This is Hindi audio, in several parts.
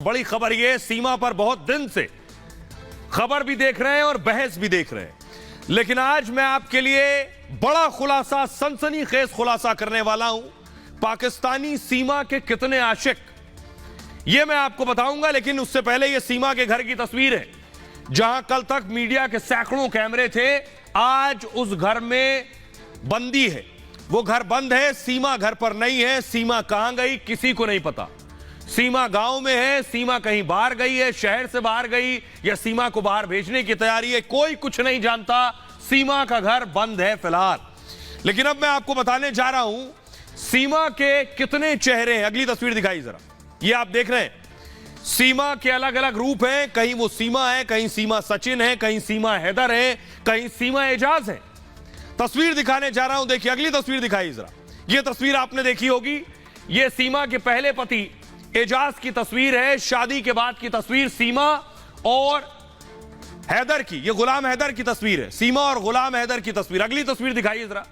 बड़ी खबर ये, सीमा पर बहुत दिन से खबर भी देख रहे हैं और बहस भी देख रहे हैं, लेकिन आज मैं आपके लिए बड़ा खुलासा, सनसनीखेज खुलासा करने वाला हूं। पाकिस्तानी सीमा के कितने आशिक, यह मैं आपको बताऊंगा। लेकिन उससे पहले यह सीमा के घर की तस्वीर है, जहां कल तक मीडिया के सैकड़ों कैमरे थे, आज उस घर में बंदी है। वो घर बंद है, सीमा घर पर नहीं है। सीमा कहां गई किसी को नहीं पता। सीमा गांव में है, सीमा कहीं बाहर गई है, शहर से बाहर गई, या सीमा को बाहर भेजने की तैयारी है, कोई कुछ नहीं जानता। सीमा का घर बंद है फिलहाल। लेकिन अब मैं आपको बताने जा रहा हूं सीमा के कितने चेहरे हैं। अगली तस्वीर दिखाई जरा, ये आप देख रहे हैं। सीमा के अलग अलग रूप हैं, कहीं वो सीमा है, कहीं सीमा सचिन है, कहीं सीमा हैदर है, कहीं सीमा एजाज है। तस्वीर दिखाने जा रहा हूं, देखिए अगली तस्वीर दिखाई जरा। ये तस्वीर आपने देखी होगी, ये सीमा के पहले पति एजाज की तस्वीर है, शादी के बाद की तस्वीर सीमा और हैदर की। ये गुलाम हैदर की तस्वीर है, सीमा और गुलाम हैदर की तस्वीर। अगली तस्वीर दिखाइए जरा,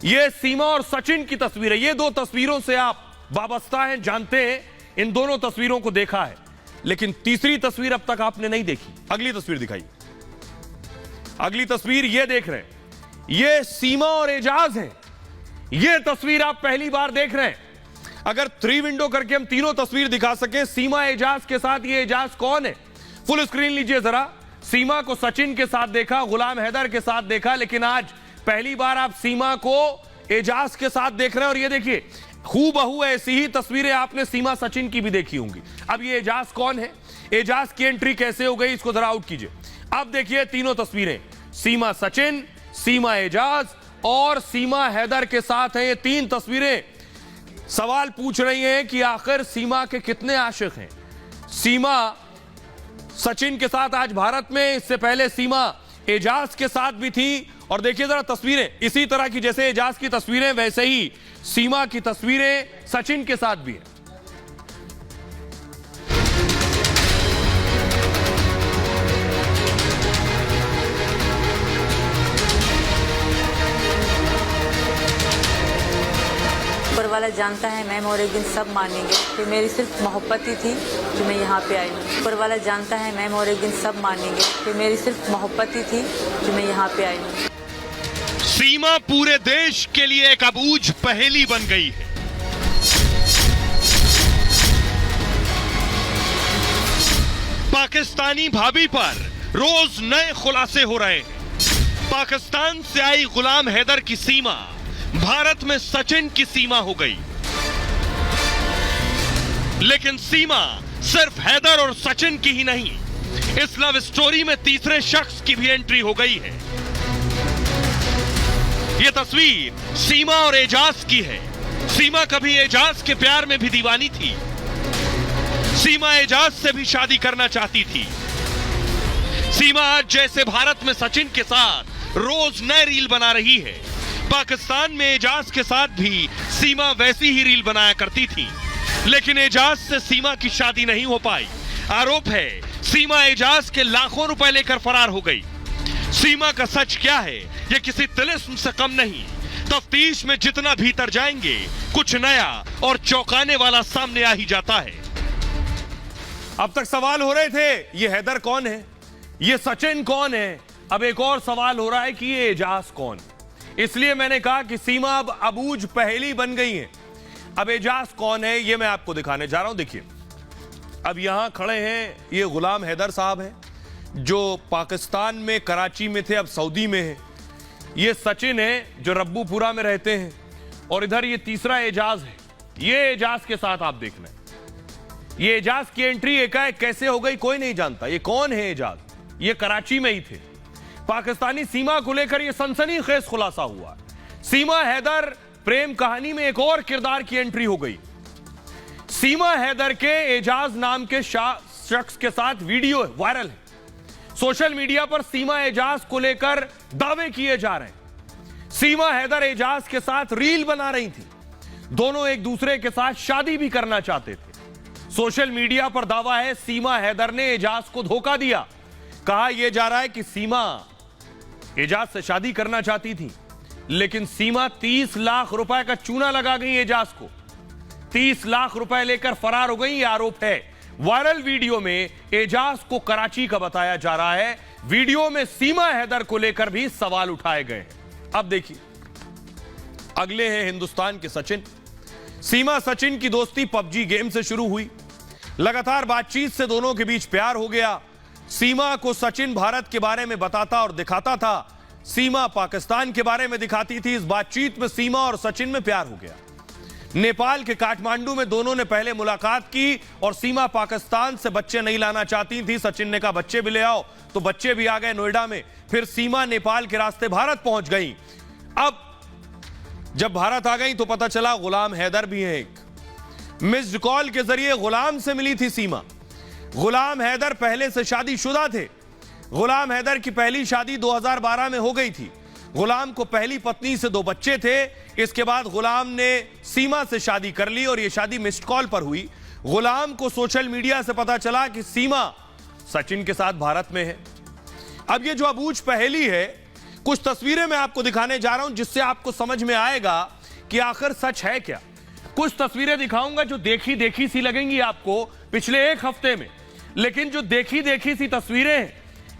ये सीमा और सचिन की तस्वीर है। ये दो तस्वीरों से आप वाबस्ता हैं, जानते हैं, इन दोनों तस्वीरों को देखा है। लेकिन तीसरी तस्वीर अब तक आपने नहीं देखी। अगली तस्वीर दिखाइए, अगली तस्वीर ये देख रहे हैं, ये सीमा और एजाज है। ये तस्वीर आप पहली बार देख रहे हैं। अगर 3 विंडो करके हम तीनों तस्वीर दिखा सकें सीमा एजाज के साथ, ये एजाज कौन है, फुल स्क्रीन लीजिए जरा। सीमा को सचिन के साथ देखा, गुलाम हैदर के साथ देखा, लेकिन आज पहली बार आप सीमा को एजाज के साथ देख रहे हैं। और ये देखिए, हूबहू ऐसी ही तस्वीरें आपने सीमा सचिन की भी देखी होंगी। अब ये एजाज कौन है, एजाज की एंट्री कैसे हो गई, इसको जरा आउट कीजिए। अब देखिए तीनों तस्वीरें, सीमा सचिन, सीमा एजाज और सीमा हैदर के साथ है। ये 3 तस्वीरें सवाल पूछ रही हैं कि आखिर सीमा के कितने आशिक हैं। सीमा सचिन के साथ आज भारत में, इससे पहले सीमा एजाज के साथ भी थी। और देखिए जरा तस्वीरें, इसी तरह की जैसे एजाज की तस्वीरें, वैसे ही सीमा की तस्वीरें सचिन के साथ भी हैं। ऊपर वाला जानता है मैम, और एक दिन सब मानेंगे कि मेरी सिर्फ मोहब्बत ही थी जो मैं यहाँ पे आई हूँ। ऊपर वाला जानता है मैम, और एक दिन सब मानेंगे कि मेरी सिर्फ मोहब्बत ही थी जो मैं यहाँ पे आई हूँ। सीमा पूरे देश के लिए एक अबूझ पहेली बन गई है। पाकिस्तानी भाभी पर रोज नए खुलासे हो रहे हैं। पाकिस्तान से आई गुलाम हैदर की सीमा भारत में सचिन की सीमा हो गई। लेकिन सीमा सिर्फ हैदर और सचिन की ही नहीं, इस लव स्टोरी में तीसरे शख्स की भी एंट्री हो गई है। यह तस्वीर सीमा और एजाज की है। सीमा कभी एजाज के प्यार में भी दीवानी थी। सीमा एजाज से भी शादी करना चाहती थी। सीमा आज जैसे भारत में सचिन के साथ रोज नए रील बना रही है, पाकिस्तान में एजाज के साथ भी सीमा वैसी ही रील बनाया करती थी। लेकिन एजाज से सीमा की शादी नहीं हो पाई। आरोप है सीमा एजाज के लाखों रुपए लेकर फरार हो गई। सीमा का सच क्या है, यह किसी तिलिस्म से कम नहीं। तफ्तीश में जितना भीतर जाएंगे, कुछ नया और चौंकाने वाला सामने आ ही जाता है। अब तक सवाल हो रहे थे ये हैदर कौन है, ये सचिन कौन है। अब एक और सवाल हो रहा है कि ये एजाज कौन है। इसलिए मैंने कहा कि सीमा अब अबूझ पहेली बन गई है। अब एजाज कौन है, ये मैं आपको दिखाने जा रहा हूं। देखिए, अब यहां खड़े हैं, ये गुलाम हैदर साहब हैं, जो पाकिस्तान में कराची में थे, अब सऊदी में है। ये सचिन है जो रब्बूपुरा में रहते हैं, और इधर ये तीसरा एजाज है। ये एजाज के साथ आप देख रहे हैं। ये एजाज की एंट्री एकाएक कैसे हो गई कोई नहीं जानता। ये कौन है एजाज, ये कराची में ही थे। पाकिस्तानी सीमा को लेकर यह सनसनीखेज खुलासा हुआ। सीमा हैदर प्रेम कहानी में एक और किरदार की एंट्री हो गई। सीमा हैदर के एजाज नाम के शख्स के साथ वीडियो वायरल है। सोशल मीडिया पर सीमा एजाज को लेकर दावे किए जा रहे हैं। सीमा हैदर एजाज के साथ रील बना रही थी। दोनों एक दूसरे के साथ शादी भी करना चाहते थे। सोशल मीडिया पर दावा है सीमा हैदर ने एजाज को धोखा दिया। कहा यह जा रहा है कि सीमा एजाज से शादी करना चाहती थी, लेकिन सीमा 30 लाख रुपए का चूना लगा गई एजाज को। 30 लाख रुपए लेकर फरार हो गई, आरोप है। वायरल वीडियो में एजाज को कराची का बताया जा रहा है। वीडियो में सीमा हैदर को लेकर भी सवाल उठाए गए। अब देखिए, अगले हैं हिंदुस्तान के सचिन। सीमा सचिन की दोस्ती पबजी गेम से शुरू हुई। लगातार बातचीत से दोनों के बीच प्यार हो गया। सीमा को सचिन भारत के बारे में बताता और दिखाता था, सीमा पाकिस्तान के बारे में दिखाती थी। इस बातचीत में सीमा और सचिन में प्यार हो गया। नेपाल के काठमांडू में दोनों ने पहले मुलाकात की और सीमा पाकिस्तान से बच्चे नहीं लाना चाहती थी। सचिन ने कहा बच्चे भी ले आओ, तो बच्चे भी आ गए नोएडा में। फिर सीमा नेपाल के रास्ते भारत पहुंच गई। अब जब भारत आ गई तो पता चला गुलाम हैदर भी है। एक मिस्ड कॉल के जरिए गुलाम से मिली थी सीमा। गुलाम हैदर पहले से शादीशुदा थे। गुलाम हैदर की पहली शादी 2012 में हो गई थी। गुलाम को पहली पत्नी से 2 बच्चे थे। इसके बाद गुलाम ने सीमा से शादी कर ली और यह शादी मिस्ड कॉल पर हुई। गुलाम को सोशल मीडिया से पता चला कि सीमा सचिन के साथ भारत में है। अब ये जो अबूझ पहेली है, कुछ तस्वीरें मैं आपको दिखाने जा रहा हूं जिससे आपको समझ में आएगा कि आखिर सच है क्या। कुछ तस्वीरें दिखाऊंगा जो देखी देखी सी लगेंगी आपको पिछले 1 हफ्ते में, लेकिन जो देखी देखी सी तस्वीरें हैं,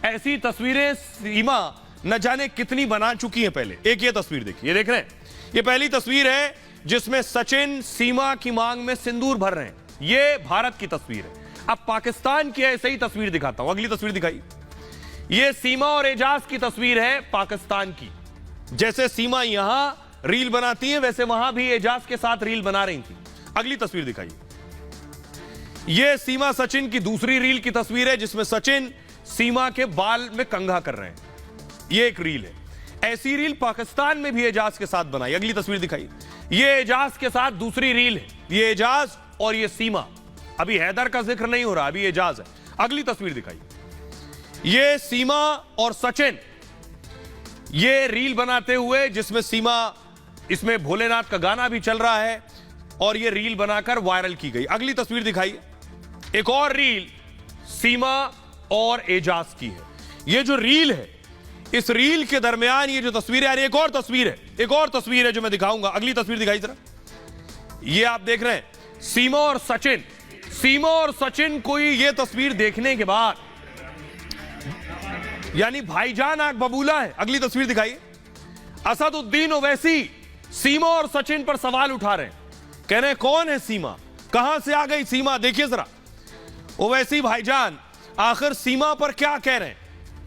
ऐसी तस्वीरें सीमा न जाने कितनी बना चुकी हैं पहले। एक ये तस्वीर देखिए, ये देख रहे हैं, ये पहली तस्वीर है जिसमें सचिन सीमा की मांग में सिंदूर भर रहे हैं। ये भारत की तस्वीर है। अब पाकिस्तान की ऐसे ही तस्वीर दिखाता हूं। अगली तस्वीर दिखाई, ये सीमा और एजाज की तस्वीर है पाकिस्तान की। जैसे सीमा यहां रील बनाती है वैसे वहां भी एजाज के साथ रील बना रही थी। अगली तस्वीर दिखाई, ये सीमा सचिन की दूसरी रील की तस्वीर है जिसमें सचिन सीमा के बाल में कंघा कर रहे हैं। ये एक रील है। ऐसी रील पाकिस्तान में भी एजाज के साथ बनाई। अगली तस्वीर दिखाई, ये एजाज के साथ दूसरी रील है। ये एजाज और ये सीमा। अभी हैदर का जिक्र नहीं हो रहा, अभी एजाज है। अगली तस्वीर दिखाई, ये सीमा और सचिन ये रील बनाते हुए जिसमें सीमा, इसमें भोलेनाथ का गाना भी चल रहा है और ये रील बनाकर वायरल की गई। अगली तस्वीर दिखाई, एक और रील सीमा और एजाज की है। ये जो रील है, इस रील के दरमियान ये जो तस्वीर है, एक और तस्वीर है, एक और तस्वीर है जो मैं दिखाऊंगा। अगली तस्वीर दिखाई जरा, ये आप देख रहे हैं सीमा और सचिन। सीमा और सचिन को ये तस्वीर देखने के बाद यानी भाईजान आग बबूला है। अगली तस्वीर दिखाइए, असदुद्दीन ओवैसी सीमा और सचिन पर सवाल उठा रहे हैं, कह रहे हैं कौन है सीमा, कहां से आ गई सीमा। देखिए जरा ओवैसी भाईजान आखिर सीमा पर क्या कह रहे हैं।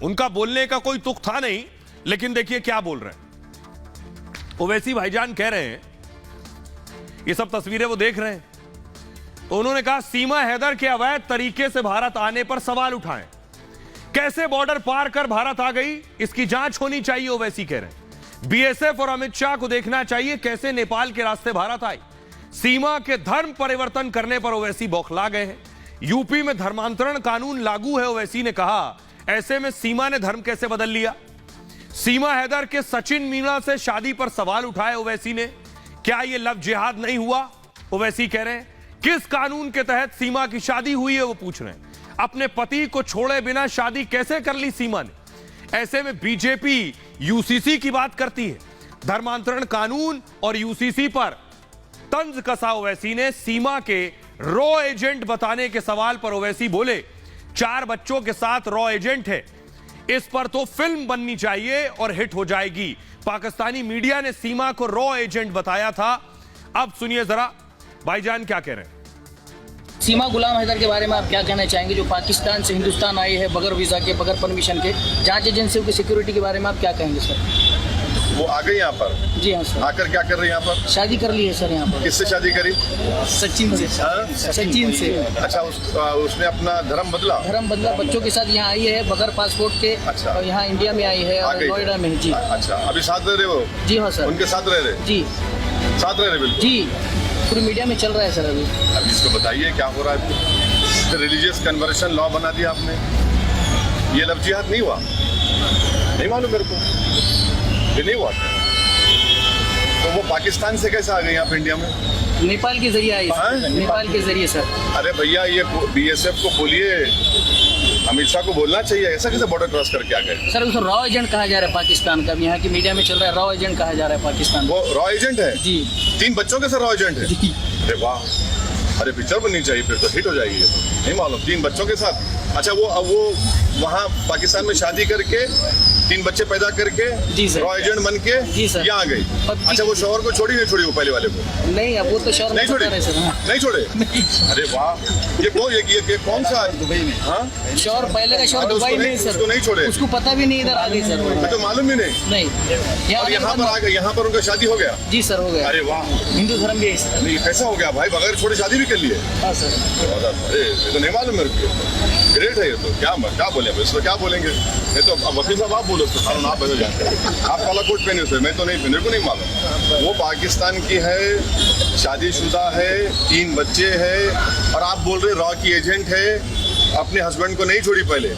उनका बोलने का कोई तुक था नहीं, लेकिन देखिए क्या बोल रहे हैं। ओवैसी भाईजान कह रहे हैं, ये सब तस्वीरें वो देख रहे हैं, तो उन्होंने कहा सीमा हैदर के अवैध तरीके से भारत आने पर सवाल उठाएं। कैसे बॉर्डर पार कर भारत आ गई, इसकी जांच होनी चाहिए, ओवैसी कह रहे हैं। बीएसएफ और अमित शाह को देखना चाहिए कैसे नेपाल के रास्ते भारत आई। सीमा के धर्म परिवर्तन करने पर ओवैसी बौखला गए हैं। यूपी में धर्मांतरण कानून लागू है, ओवैसी ने कहा। ऐसे में सीमा ने धर्म कैसे बदल लिया। सीमा हैदर के सचिन मीना से शादी पर सवाल उठाए ओवैसी ने। क्या यह लव जिहाद नहीं हुआ, ओवैसी कह रहे हैं। किस कानून के तहत सीमा की शादी हुई है वो पूछ रहे हैं। अपने पति को छोड़े बिना शादी कैसे कर ली सीमा ने। ऐसे में बीजेपी यूसीसी की बात करती है। धर्मांतरण कानून और यूसीसी पर तंज कसा ओवैसी ने। सीमा के रॉ एजेंट बताने के सवाल पर ओवैसी बोले, 4 बच्चों के साथ रॉ एजेंट है, इस पर तो फिल्म बननी चाहिए और हिट हो जाएगी। पाकिस्तानी मीडिया ने सीमा को रॉ एजेंट बताया था। अब सुनिए जरा भाईजान क्या कह रहे हैं। सीमा गुलाम हैदर के बारे में आप क्या कहना चाहेंगे, जो पाकिस्तान से हिंदुस्तान आई है बगैर वीजा के, बगैर परमिशन के। जांच एजेंसियों की सिक्योरिटी के बारे में आप क्या कहेंगे सर। वो आ गई यहाँ पर। जी हाँ सर। आकर क्या कर रही है यहाँ पर। शादी कर ली है सर यहाँ पर। किससे शादी करी। सचिन से। सचिन से। अच्छा उसने अपना धर्म बदला। धर्म बदला, बच्चों के साथ यहाँ आई है बगैर पासपोर्ट के। अच्छा। और यहाँ इंडिया में आई है और नोएडा में। जी अच्छा, अभी साथ रह रहे हो। जी हाँ सर। उनके साथ रह रहे। जी साथ रह रहे बिल्कुल। जी पूरी मीडिया में चल रहा है सर अभी। अभी इसको बताइए क्या हो रहा है। रिलीजियस कन्वर्शन लॉ बना दिया आपने। ये लव जिहाद नहीं हुआ, नहीं मालूम मेरे को, ये नहीं हुआ। तो वो पाकिस्तान से कैसे आ गई यहाँ पे इंडिया में। नेपाल के जरिए आई। नेपाल के जरिए सर। अरे भैया ये बीएसएफ को बोलिए, अमित शाह को बोलना चाहिए, ऐसा कैसे बॉर्डर क्रॉस करके आ गए। सर उसको रॉ एजेंट कहा जा रहा है पाकिस्तान का। यहाँ की मीडिया में चल रहा है रॉ एजेंट कहा जा रहा है पाकिस्तान। वो रॉ एजेंट है। जी 3 बच्चों के साथ रॉ एजेंट है। जी। अरे वाह, अरे पिक्चर बननी चाहिए, फिर तो हिट हो जाएगी। ये तो नहीं मालूम, 3 बच्चों के साथ। अच्छा, वो वहाँ पाकिस्तान में शादी करके 3 बच्चे पैदा करके जी सर, रॉ एजेंट बन के जी सर, यहाँ आ गई। अच्छा, वो शौहर को छोड़ी नहीं छोड़ी, वो पहले वाले को नहीं, अब वो तो शौहर नहीं छोड़े, नहीं छोड़े। अरे वाह, ये कौन सा दुबई में? हाँ, शौहर पहले का शौहर दुबई में सर, उसको नहीं छोड़े, उसको पता भी नहीं इधर आ गई सर, मैं तो मालूम ही नहीं। और यहाँ पर आ गए, यहाँ पर उनका शादी हो गया। जी सर, हो गया। अरे वाह, हिंदू धर्म भी है सर। नहीं, कैसा हो गया भाई, बगैर छोड़े शादी भी कर लिए? हाँ सर। अरे ये तो नहीं मालूम मेरे को, ग्रेट है ये तो। क्या बोले इसको, क्या बोलेंगे? ये तो अब वकील साहब आप बोलो, तो कानून आप बदल जानते हैं। आप काला कोट पहने थे, मैं तो नहीं, मेरे को नहीं मालूम। वो पाकिस्तान की है, शादीशुदा है, 3 बच्चे हैं, और आप बोल रहे रॉ की एजेंट है, अपने हस्बैंड को नहीं छोड़ी पहले,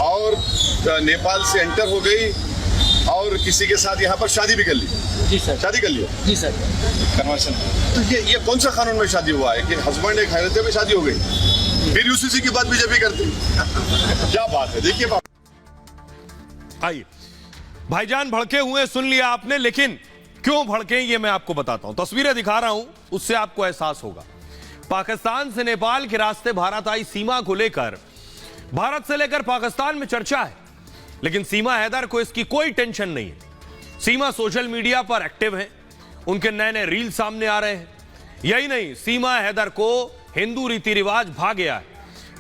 और नेपाल से एंटर हो गई, और किसी के साथ यहाँ पर शादी भी कर ली। जी सर, शादी कर लिया। जी सर, कन्वर्शन। तो ये कौन सा कानून में शादी हुआ है कि हस्बैंड एक हैरत में शादी हो गई, फिर यूसीसी की बात बीजेपी करती? क्या बात है, देखिए बात। आइए, भाईजान भड़के हुए सुन लिया आपने, लेकिन क्यों भड़के ये मैं आपको बताता हूं। तस्वीरें दिखा रहा हूं, उससे आपको एहसास होगा। पाकिस्तान से नेपाल के रास्ते भारत आई सीमा को लेकर भारत से लेकर पाकिस्तान में चर्चा है, लेकिन सीमा हैदर को इसकी कोई टेंशन नहीं है। सीमा सोशल मीडिया पर एक्टिव है, उनके नए नए रील सामने आ रहे हैं। यही नहीं, सीमा हैदर को हिंदू रीति रिवाज भा गया है।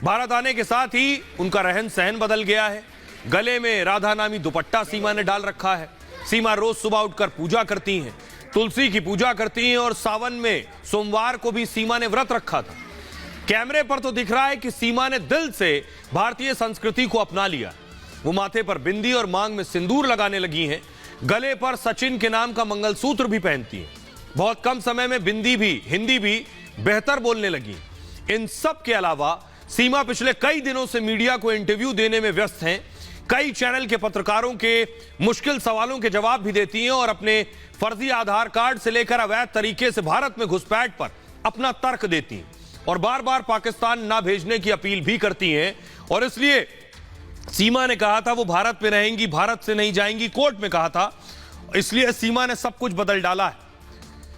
भारत आने के साथ ही उनका रहन सहन बदल गया है। गले में राधा नामी दुपट्टा सीमा ने डाल रखा है। सीमा रोज सुबह उठकर पूजा करती हैं, तुलसी की पूजा करती हैं, और सावन में सोमवार को भी सीमा ने व्रत रखा था। कैमरे पर तो दिख रहा है कि सीमा ने दिल से भारतीय संस्कृति को अपना लिया। वो माथे पर बिंदी और मांग में सिंदूर लगाने लगी हैं। गले पर सचिन के नाम का मंगलसूत्र भी पहनती हैं। बहुत कम समय में बिंदी भी, हिंदी भी बेहतर बोलने लगी। इन सब के अलावा सीमा पिछले कई दिनों से मीडिया को इंटरव्यू देने में व्यस्त हैं। कई चैनल के पत्रकारों के मुश्किल सवालों के जवाब भी देती हैं, और अपने फर्जी आधार कार्ड से लेकर अवैध तरीके से भारत में घुसपैठ पर अपना तर्क देती हैं, और बार बार पाकिस्तान ना भेजने की अपील भी करती हैं। और इसलिए सीमा ने कहा था वो भारत में रहेंगी, भारत से नहीं जाएंगी, कोर्ट में कहा था। इसलिए सीमा ने सब कुछ बदल डाला है।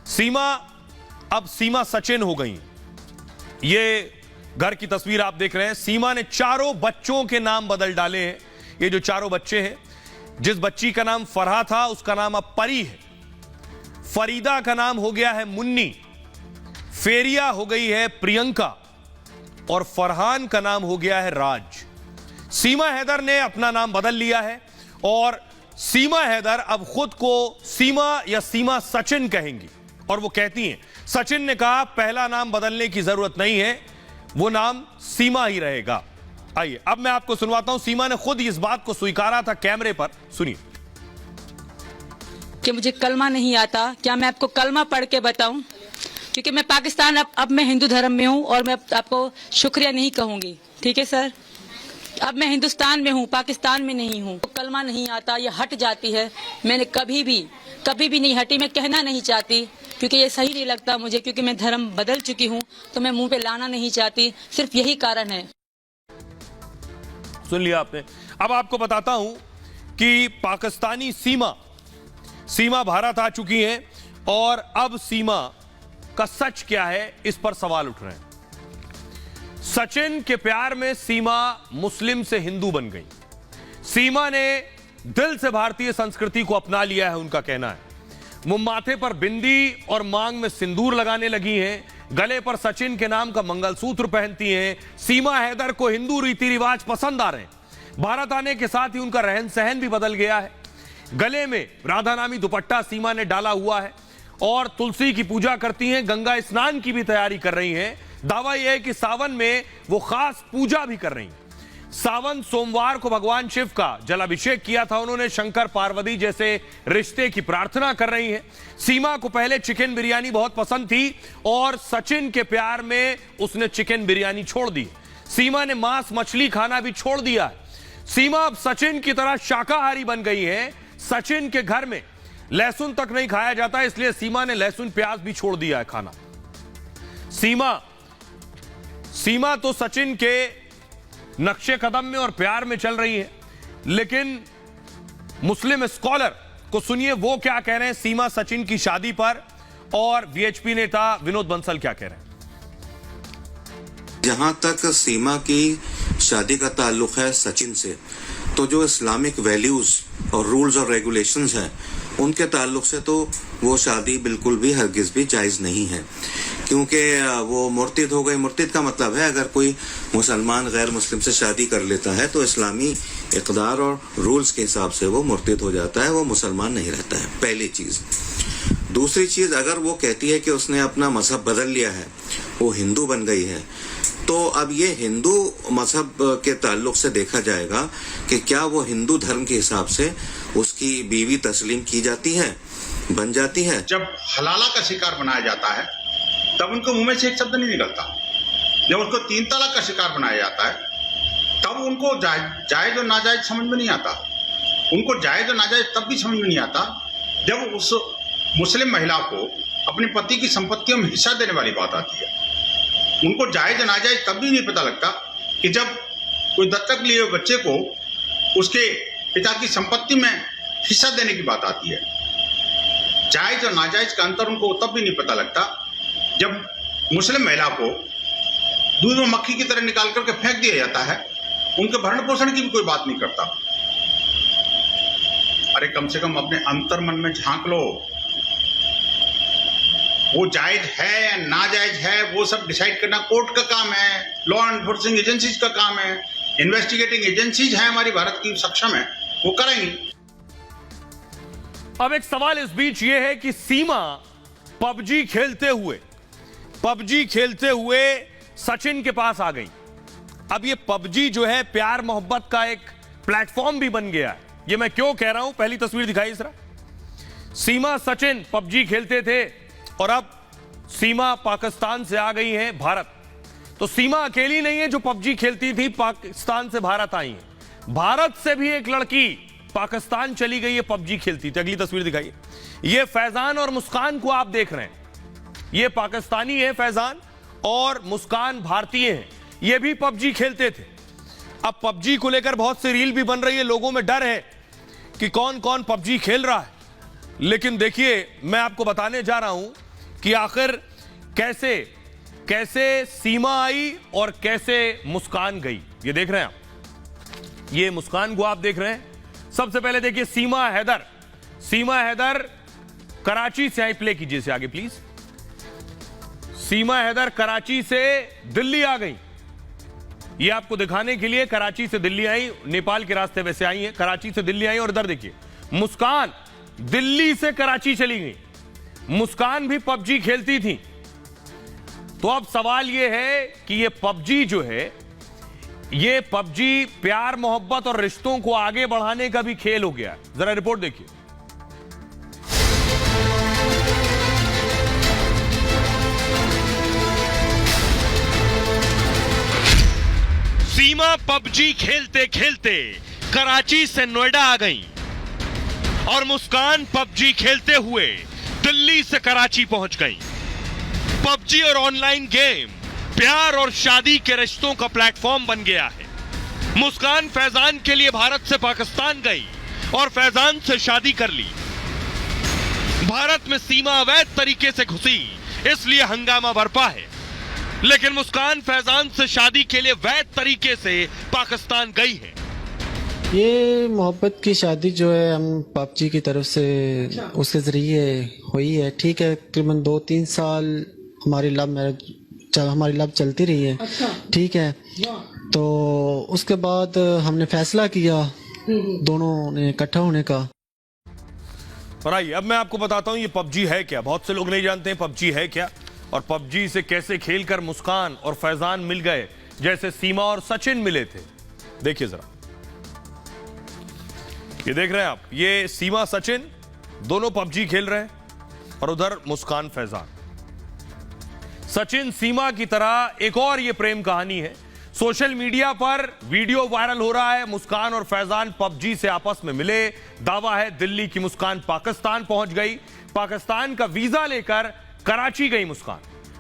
सीमा अब सीमा सचिन हो गई। ये घर की तस्वीर आप देख रहे हैं। सीमा ने 4 बच्चों के नाम बदल डाले हैं। ये जो 4 बच्चे हैं, जिस बच्ची का नाम फरहा था उसका नाम अब परी है, फरीदा का नाम हो गया है मुन्नी, फेरिया हो गई है प्रियंका, और फरहान का नाम हो गया है राज। सीमा हैदर ने अपना नाम बदल लिया है, और सीमा हैदर अब खुद को सीमा या सीमा सचिन कहेंगी। और वो कहती हैं, सचिन ने कहा पहला नाम बदलने की जरूरत नहीं है, वो नाम सीमा ही रहेगा। आइए अब मैं आपको सुनवाता हूं। सीमा ने खुद इस बात को स्वीकारा था कैमरे पर, सुनिए। कि मुझे कलमा नहीं आता, क्या मैं आपको कलमा पढ़ के बताऊं? क्योंकि मैं पाकिस्तान, अब मैं हिंदू धर्म में हूं, और मैं आपको शुक्रिया नहीं कहूंगी, ठीक है सर? अब मैं हिंदुस्तान में हूं, पाकिस्तान में नहीं हूं। तो कलमा नहीं आता, ये हट जाती है। मैंने कभी भी नहीं हटी। मैं कहना नहीं चाहती, क्योंकि ये सही नहीं लगता मुझे, क्योंकि मैं धर्म बदल चुकी हूं, तो मैं मुंह पे लाना नहीं चाहती। सिर्फ यही कारण है। सुन लिया आपने। अब आपको बताता हूं कि पाकिस्तानी सीमा भारत आ चुकी है, और अब सीमा का सच क्या है, इस पर सवाल उठ रहे हैं। सचिन के प्यार में सीमा मुस्लिम से हिंदू बन गई। सीमा ने दिल से भारतीय संस्कृति को अपना लिया है, उनका कहना है। वो माथे पर बिंदी और मांग में सिंदूर लगाने लगी हैं। गले पर सचिन के नाम का मंगलसूत्र पहनती हैं। सीमा हैदर को हिंदू रीति रिवाज पसंद आ रहे हैं। भारत आने के साथ ही उनका रहन सहन भी बदल गया है। गले में राधा नामी दुपट्टा सीमा ने डाला हुआ है, और तुलसी की पूजा करती हैं। गंगा स्नान की भी तैयारी कर रही हैं। दावा यह है कि सावन में वो खास पूजा भी कर रही हैं। सावन सोमवार को भगवान शिव का जलाभिषेक किया था उन्होंने। शंकर पार्वती जैसे रिश्ते की प्रार्थना कर रही हैं। सीमा को पहले चिकन बिरयानी बहुत पसंद थी, और सचिन के प्यार में उसने चिकन बिरयानी छोड़ दी। सीमा ने मांस मछली खाना भी छोड़ दिया है। सीमा अब सचिन की तरह शाकाहारी बन गई है। सचिन के घर में लहसुन तक नहीं खाया जाता, इसलिए सीमा ने लहसुन प्याज भी छोड़ दिया है खाना। सीमा तो सचिन के नक्शे कदम में और प्यार में चल रही है, लेकिन मुस्लिम स्कॉलर को सुनिए वो क्या कह रहे हैं सीमा सचिन की शादी पर, और वीएचपी नेता विनोद बंसल क्या कह रहे हैं। जहां तक सीमा की शादी का ताल्लुक है सचिन से, तो जो इस्लामिक वैल्यूज और रूल्स और रेगुलेशंस हैं उनके ताल्लुक से तो वो शादी बिल्कुल भी हरगिज भी जायज़ नहीं है, क्योंकि वो मुर्तिद हो गई। मुर्तिद का मतलब है अगर कोई मुसलमान गैर मुस्लिम से शादी कर लेता है तो इस्लामी इक़दार और रूल्स के हिसाब से वो मुर्तिद हो जाता है, वो मुसलमान नहीं रहता है, पहली चीज़। दूसरी चीज़, अगर वो कहती है कि उसने अपना मजहब बदल लिया है, वो हिंदू बन गई है, तो अब ये हिंदू मजहब के ताल्लुक से देखा जाएगा कि क्या वो हिंदू धर्म के हिसाब से उसकी बीवी तस्लीम की जाती है, बन जाती है। जब हलाला का शिकार बनाया जाता है तब उनको मुंह में से एक शब्द नहीं निकलता। जब उसको 3 तलाक का शिकार बनाया जाता है तब उनको जायज और नाजायज समझ में नहीं आता। उनको जायज और नाजायज तब भी समझ में नहीं आता जब उस मुस्लिम महिला को अपने पति की संपत्तियों में हिस्सा देने वाली बात आती है। उनको जायज और नाजायज तब भी नहीं पता लगता कि जब कोई दत्तक लिए हुए बच्चे को उसके पिता की संपत्ति में हिस्सा देने की बात आती है। जायज और नाजायज का अंतर उनको तब भी नहीं पता लगता जब मुस्लिम महिला को दूध में मक्खी की तरह निकाल करके फेंक दिया जाता है, उनके भरण पोषण की भी कोई बात नहीं करता। अरे कम से कम अपने अंतर मन में झांक लो, वो जायज है या नाजायज है वो सब डिसाइड करना कोर्ट का काम है, लॉ एनफोर्सिंग एजेंसीज का काम है, इन्वेस्टिगेटिंग एजेंसीज हैं हमारी भारत की सक्षम है, वो करेंगी। अब एक सवाल इस बीच ये है कि सीमा पबजी खेलते हुए सचिन के पास आ गई। अब ये पबजी जो है प्यार मोहब्बत का एक प्लेटफॉर्म भी बन गया है। ये मैं क्यों कह रहा हूं, पहली तस्वीर दिखाई जरा। सीमा सचिन पबजी खेलते थे और अब सीमा पाकिस्तान से आ गई है भारत। तो सीमा अकेली नहीं है जो पबजी खेलती थी, पाकिस्तान से भारत आई है। भारत से भी एक लड़की पाकिस्तान चली गई है, पबजी खेलती थी। अगली तस्वीर दिखाइए। ये फैजान और मुस्कान को आप देख रहे हैं, ये पाकिस्तानी है फैजान और मुस्कान भारतीय है। ये भी पबजी खेलते थे। अब पबजी को लेकर बहुत सी रील भी बन रही है, लोगों में डर है कि कौन कौन पबजी खेल रहा है। लेकिन देखिए, मैं आपको बताने जा रहा हूं कि आखिर कैसे सीमा आई और कैसे मुस्कान गई। ये देख रहे हैं आप, ये मुस्कान को आप देख रहे हैं। सबसे पहले देखिए सीमा हैदर कराची से आई। प्ले कीजिए इसे आगे प्लीज। सीमा हैदर कराची से दिल्ली आ गई। ये आपको दिखाने के लिए कराची से दिल्ली आई, नेपाल के रास्ते वैसे आई है, कराची से दिल्ली आई। और इधर देखिए मुस्कान दिल्ली से कराची चली गई। मुस्कान भी पबजी खेलती थी। तो अब सवाल यह है कि ये पबजी जो है, ये पबजी प्यार मोहब्बत और रिश्तों को आगे बढ़ाने का भी खेल हो गया। जरा रिपोर्ट देखिए। सीमा पबजी खेलते खेलते कराची से नोएडा आ गई और मुस्कान पबजी खेलते हुए दिल्ली से कराची पहुंच गई। पबजी और ऑनलाइन गेम प्यार और शादी के रिश्तों का प्लेटफॉर्म बन गया है। मुस्कान फैजान के लिए भारत से पाकिस्तान गई और फैजान से शादी कर ली। भारत में सीमा अवैध तरीके से घुसी, इसलिए हंगामा बरपा है। लेकिन मुस्कान फैजान से शादी के लिए वैध तरीके से पाकिस्तान गई है। ये मोहब्बत की शादी जो है हम पबजी की तरफ से उसके जरिए हुई है। ठीक है, तकरीबन 2-3 साल हमारी लव चलती रही है। अच्छा। ठीक है, तो उसके बाद हमने फैसला किया दोनों ने इकट्ठा होने का। और आइए अब मैं आपको बताता हूं ये पबजी है क्या। बहुत से लोग नहीं जानते हैं पबजी है क्या और पबजी से कैसे खेलकर मुस्कान और फैजान मिल गए, जैसे सीमा और सचिन मिले थे। देखिए जरा, ये देख रहे हैं आप, ये सीमा सचिन दोनों पबजी खेल रहे हैं और उधर मुस्कान फैजान। सचिन सीमा की तरह एक और ये प्रेम कहानी है। सोशल मीडिया पर वीडियो वायरल हो रहा है, मुस्कान और फैजान पबजी से आपस में मिले। दावा है दिल्ली की मुस्कान पाकिस्तान पहुंच गई, पाकिस्तान का वीजा लेकर कराची गई मुस्कान।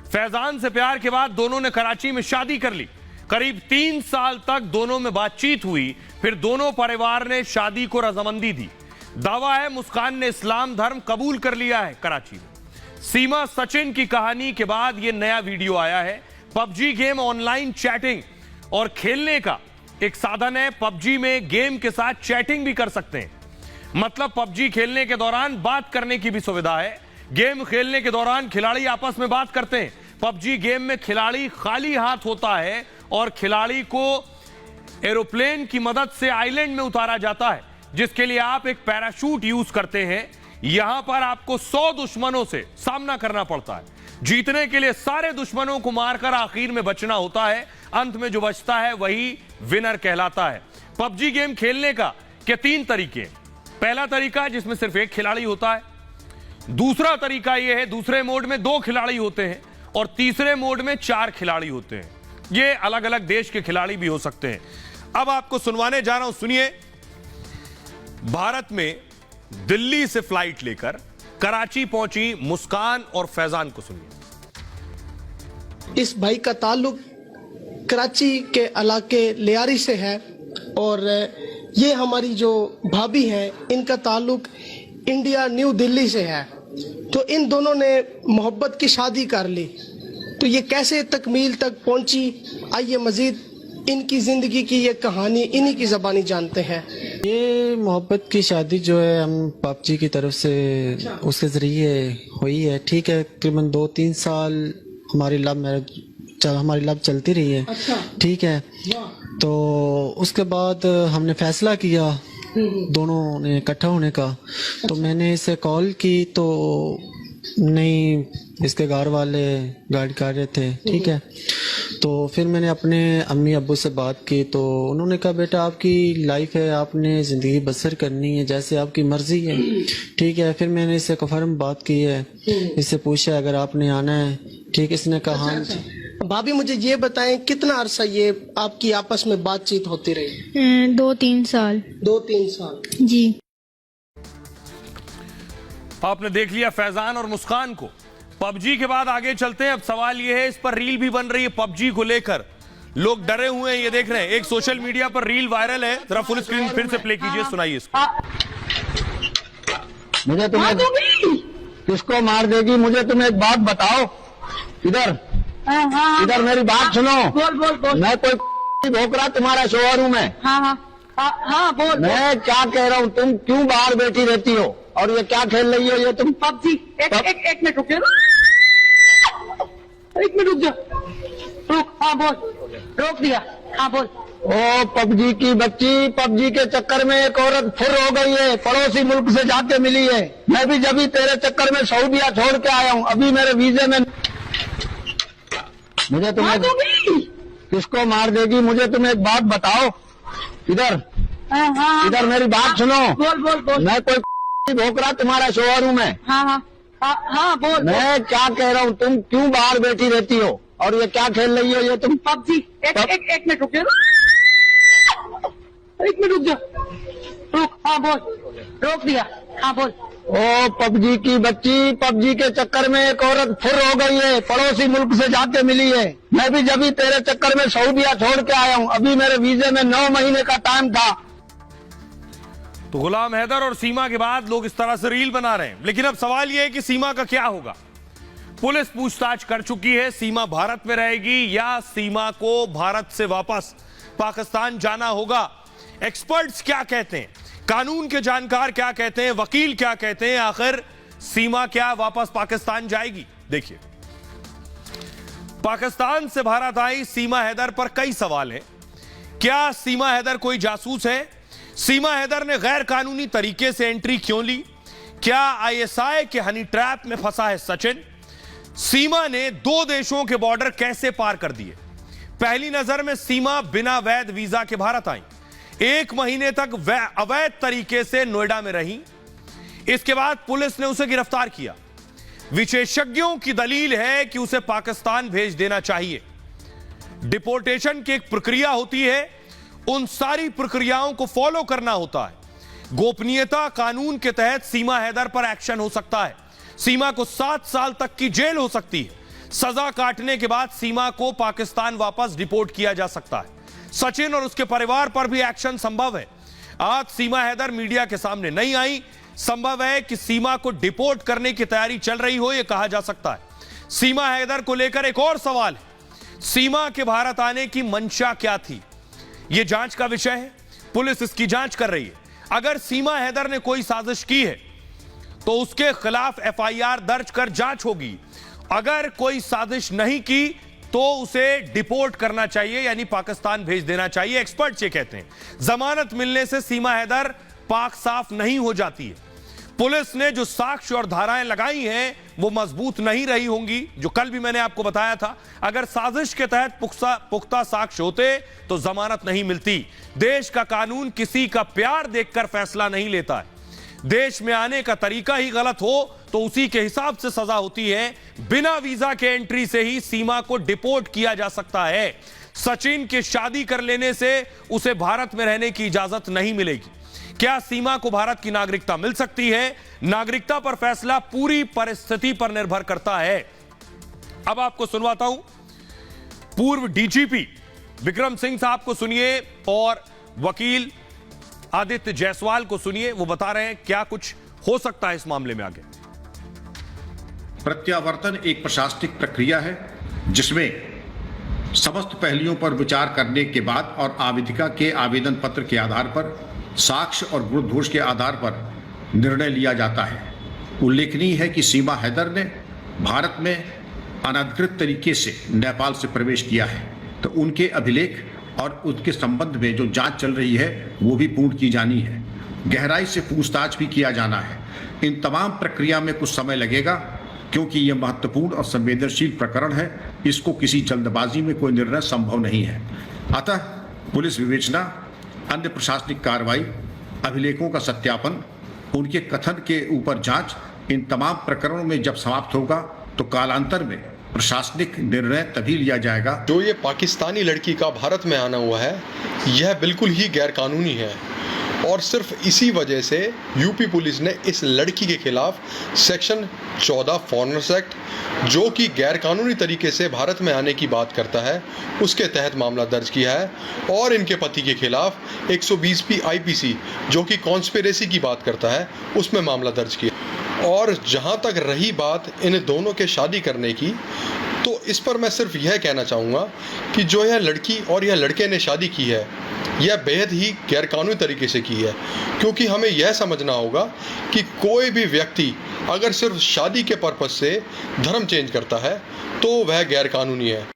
फैजान से प्यार के बाद दोनों ने कराची में शादी कर ली। करीब 3 साल तक दोनों में बातचीत हुई, फिर दोनों परिवार ने शादी को रजामंदी दी। दावा है मुस्कान ने इस्लाम धर्म कबूल कर लिया है कराची में। सीमा सचिन की कहानी के बाद यह नया वीडियो आया है। पबजी गेम ऑनलाइन चैटिंग और खेलने का एक साधन है। पबजी में गेम के साथ चैटिंग भी कर सकते हैं, मतलब पबजी खेलने के दौरान बात करने की भी सुविधा है। गेम खेलने के दौरान खिलाड़ी आपस में बात करते हैं। पबजी गेम में खिलाड़ी खाली हाथ होता है और खिलाड़ी को एरोप्लेन की मदद से आइलैंड में उतारा जाता है, जिसके लिए आप एक पैराशूट यूज करते हैं। यहां पर आपको 100 दुश्मनों से सामना करना पड़ता है। जीतने के लिए सारे दुश्मनों को मारकर आखिर में बचना होता है। अंत में जो बचता है वही विनर कहलाता है। पबजी गेम खेलने का के 3 तरीके। पहला तरीका जिसमें सिर्फ एक खिलाड़ी होता है, दूसरा तरीका यह है दूसरे मोड में 2 खिलाड़ी होते हैं और तीसरे मोड में 4 खिलाड़ी होते हैं। ये अलग अलग देश के खिलाड़ी भी हो सकते हैं। अब आपको सुनवाने जा रहा हूं, सुनिए। भारत में दिल्ली से फ्लाइट लेकर कराची पहुंची मुस्कान और फैजान को सुनिए। इस भाई का ताल्लुक कराची के इलाके लियारी से है और ये हमारी जो भाभी है इनका ताल्लुक इंडिया न्यू दिल्ली से है। तो इन दोनों ने मोहब्बत की शादी कर ली, तो ये कैसे तकमील तक पहुंची, आइए मजीद इनकी जिंदगी की ये कहानी इन्हीं की ज़बानी जानते हैं। ये मोहब्बत की शादी जो है हम पबजी की तरफ से उसके ज़रिए हुई है। ठीक है, तकरीबन 2-3 साल हमारी लव चलती रही है। ठीक है, तो उसके बाद हमने फैसला किया दोनों ने इकट्ठा होने का। तो मैंने इसे कॉल की तो नहीं, इसके घर वाले गाइड कर रहे थे। ठीक है, तो फिर मैंने अपने अम्मी अब्बू से बात की तो उन्होंने कहा बेटा आपकी लाइफ है, आपने ज़िंदगी बसर करनी है जैसे आपकी मर्जी है। ठीक है, फिर मैंने इससे कफर्म बात की है, इससे पूछा अगर आपने आना है। ठीक, इसने कहा हाँ। भाभी मुझे ये बताएं कितना अरसा ये आपकी आपस में बातचीत होती रही? 2-3 साल। 2-3 साल जी। आपने देख लिया फैजान और मुस्कान को। पबजी के बाद आगे चलते हैं। अब सवाल यह है, इस पर रील भी बन रही है पबजी को लेकर, लोग डरे हुए हैं, ये देख रहे हैं। एक सोशल मीडिया पर रील वायरल है, जरा फुल स्क्रीन फिर से प्ले कीजिए, सुनाइए इसको। मुझे तुम्हें किसको मार देगी, मुझे तुम एक बात बताओ। इधर मेरी बात सुनो। बोल। मैं कोई भोंक रहा तुम्हारा शोरूम में? हाँ, बोल। मैं क्या कह रहा हूँ, तुम क्यों बाहर बैठी रहती हो और ये क्या खेल रही हो ये तुम? पबजी। एक मिनट रुक जाओ, एक मिनट रुक जाओ। रुक, हाँ बोल। रोक दिया, हाँ बोल। ओ पबजी की बच्ची, पबजी के चक्कर में एक औरत फुर हो गई है, पड़ोसी मुल्क से जाके मिली है। मैं भी जब तेरे चक्कर में सऊदीया छोड़ के आया हूँ, अभी मेरे वीजे में। मुझे तुम्हें किसको मार देगी, मुझे तुम एक बात बताओ। इधर मेरी बात सुनो। बोल। मैं कोई भोंक रहा तुम्हारा शोरूम में? हाँ, बोल। मैं क्या कह रहा हूँ, तुम क्यों बाहर बैठी रहती हो और ये क्या खेल रही हो ये तुम? पबजी। एक मिनट रुक जाओ, एक मिनट रुक जाओ। रुक, हाँ बोल। रोक दिया, हाँ बोल। ओ पबजी की बच्ची, पबजी के चक्कर में एक औरत फुर हो गई है, पड़ोसी मुल्क से जाके मिली है। मैं भी जब तेरे चक्कर में सऊदीया छोड़ के आया हूँ, अभी मेरे वीजे में 9 महीने का टाइम था। तो गुलाम हैदर और सीमा के बाद लोग इस तरह से रील बना रहे हैं, लेकिन अब सवाल यह है कि सीमा का क्या होगा। पुलिस पूछताछ कर चुकी है, सीमा भारत में रहेगी या सीमा को भारत से वापस पाकिस्तान जाना होगा। एक्सपर्ट्स क्या कहते हैं, कानून के जानकार क्या कहते हैं, वकील क्या कहते हैं, आखिर सीमा क्या वापस पाकिस्तान जाएगी? देखिए, पाकिस्तान से भारत आई सीमा हैदर पर कई सवाल हैं। क्या सीमा हैदर कोई जासूस है? सीमा हैदर ने गैर कानूनी तरीके से एंट्री क्यों ली? क्या आईएसआई के हनी ट्रैप में फंसा है सचिन? सीमा ने 2 देशों के बॉर्डर कैसे पार कर दिए? पहली नजर में सीमा बिना वैध वीजा के भारत आई, 1 महीने तक अवैध तरीके से नोएडा में रही। इसके बाद पुलिस ने उसे गिरफ्तार किया। विशेषज्ञों की दलील है कि उसे पाकिस्तान भेज देना चाहिए। डिपोर्टेशन की एक प्रक्रिया होती है, उन सारी प्रक्रियाओं को फॉलो करना होता है। गोपनीयता कानून के तहत सीमा हैदर पर एक्शन हो सकता है। सीमा को 7 साल तक की जेल हो सकती है। सजा काटने के बाद सीमा को पाकिस्तान वापस डिपोर्ट किया जा सकता है। सचिन और उसके परिवार पर भी एक्शन संभव है। आज सीमा हैदर मीडिया के सामने नहीं आई, संभव है कि सीमा को डिपोर्ट करने की तैयारी चल रही हो, यह कहा जा सकता है। सीमा हैदर को लेकर एक और सवाल है, सीमा के भारत आने की मंशा क्या थी, यह जांच का विषय है। पुलिस इसकी जांच कर रही है। अगर सीमा हैदर ने कोई साजिश की है तो उसके खिलाफ एफआईआर दर्ज कर जांच होगी। अगर कोई साजिश नहीं की तो उसे डिपोर्ट करना चाहिए, यानी पाकिस्तान भेज देना चाहिए। एक्सपर्ट ये कहते हैं जमानत मिलने से सीमा हैदर पाक साफ नहीं हो जाती है। पुलिस ने जो साक्ष्य और धाराएं लगाई हैं वो मजबूत नहीं रही होंगी, जो कल भी मैंने आपको बताया था। अगर साजिश के तहत पुख्ता साक्ष्य होते तो जमानत नहीं मिलती। देश का कानून किसी का प्यार देखकर फैसला नहीं लेता है। देश में आने का तरीका ही गलत हो तो उसी के हिसाब से सजा होती है। बिना वीजा के एंट्री से ही सीमा को डिपोर्ट किया जा सकता है। सचिन के शादी कर लेने से उसे भारत में रहने की इजाजत नहीं मिलेगी। क्या सीमा को भारत की नागरिकता मिल सकती है? नागरिकता पर फैसला पूरी परिस्थिति पर निर्भर करता है। अब आपको सुनवाता हूं पूर्व डीजीपी विक्रम सिंह साहब को सुनिए और वकील आदित्य जायसवाल को सुनिए। वो बता रहे हैं क्या कुछ हो सकता है इस मामले में आगे। प्रत्यावर्तन एक प्रशासनिक प्रक्रिया है जिसमें समस्त पहलुओं पर विचार करने के बाद और आवेदिका के आवेदन पत्र के आधार पर साक्ष्य और गुण दोष के आधार पर निर्णय लिया जाता है। उल्लेखनीय है कि सीमा हैदर ने भारत में अनधिकृत तरीके से नेपाल से प्रवेश किया है, तो उनके अभिलेख और उसके संबंध में जो जांच चल रही है वो भी पूर्ण की जानी है। गहराई से पूछताछ भी किया जाना है। इन तमाम प्रक्रिया में कुछ समय लगेगा क्योंकि यह महत्वपूर्ण और संवेदनशील प्रकरण है। इसको किसी जल्दबाजी में कोई निर्णय संभव नहीं है। अतः पुलिस विवेचना, अन्य प्रशासनिक कार्रवाई, अभिलेखों का सत्यापन, उनके कथन के ऊपर जांच, इन तमाम प्रकरणों में जब समाप्त होगा तो कालांतर में प्रशासनिक निर्णय तभी लिया जाएगा। जो ये पाकिस्तानी लड़की का भारत में आना हुआ है यह बिल्कुल ही गैरकानूनी है और सिर्फ इसी वजह से यूपी पुलिस ने इस लड़की के खिलाफ सेक्शन 14 फॉरेनर्स एक्ट, जो कि गैरकानूनी तरीके से भारत में आने की बात करता है, उसके तहत मामला दर्ज किया है और इनके पति के खिलाफ 120 IPC, जो कि कॉन्स्पिरेसी की बात करता है, उसमें मामला दर्ज किया। और जहां तक रही बात इन दोनों के शादी करने की, तो इस पर मैं सिर्फ यह कहना चाहूँगा कि जो यह लड़की और यह लड़के ने शादी की है यह बेहद ही गैरकानूनी तरीके से की है, क्योंकि हमें यह समझना होगा कि कोई भी व्यक्ति अगर सिर्फ शादी के पर्पस से धर्म चेंज करता है तो वह गैरकानूनी है।